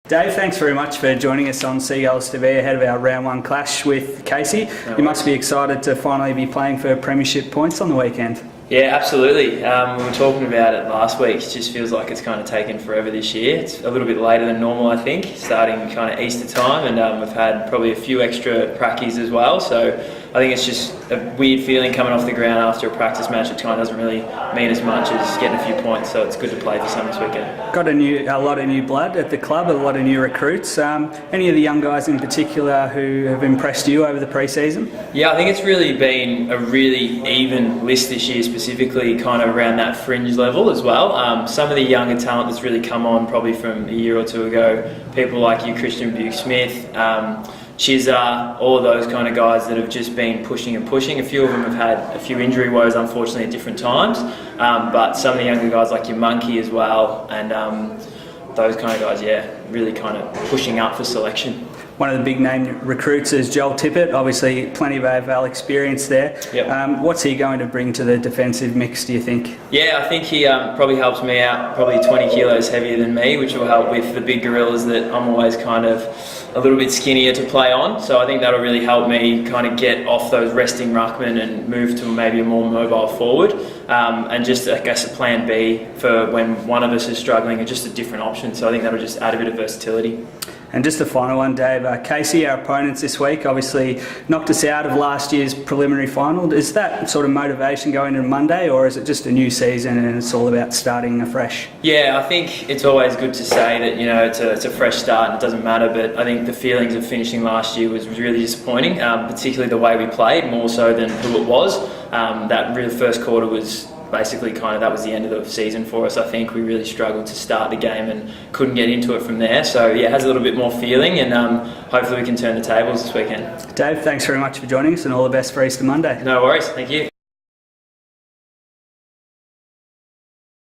Dave, thanks very much for joining us on Seagulls TV ahead of our round one clash with Casey. You must be excited to finally be playing for premiership points on the weekend. Yeah, absolutely. We were talking about it last week. It just feels like it's kind of taken forever this year. It's a little bit later than normal, I think, starting kind of Easter time, and we've had probably a few extra prackies as well. So I think it's just a weird feeling coming off the ground after a practice match. It kind of doesn't really mean as much as getting a few points. So it's good to play for some this weekend. Got a lot of new blood at the club, a lot of new recruits. Any of the young guys in particular who have impressed you over the pre-season? Yeah, I think it's really been a really even list this year, specifically kind of around that fringe level as well. Some of the younger talent that's really come on probably from a year or two ago, people like you, Buykx-Smith, Chizza, all of those kind of guys that have just been pushing and pushing. A few of them have had a few injury woes, unfortunately, at different times. But some of the younger guys like your Monkey as well, and those kind of guys, yeah, really kind of pushing up for selection. One of the big name recruits is Joel Tippett, obviously plenty of AFL experience there. Yep. What's he going to bring to the defensive mix, do you think? Yeah, I think he probably helps me out, probably 20 kilos heavier than me, which will help with the big gorillas that I'm always kind of a little bit skinnier to play on. So I think that'll really help me kind of get off those resting ruckmen and move to maybe a more mobile forward. And just, I guess, a plan B for when one of us is struggling, and just a different option. So I think that'll just add a bit of versatility. And just a final one, Dave. Casey, our opponents this week, obviously knocked us out of last year's preliminary final. Is that sort of motivation going into Monday, or is it just a new season and it's all about starting afresh? Yeah, I think it's always good to say that, you know, it's a fresh start and it doesn't matter, but I think the feelings of finishing last year was really disappointing, particularly the way we played, more so than who it was. That really first quarter was basically that was the end of the season for us. I think we really struggled to start the game and couldn't get into it from there. So yeah, it has a little bit more feeling, and hopefully we can turn the tables this weekend. Dave, thanks very much for joining us, and all the best for Easter Monday. No worries, thank you.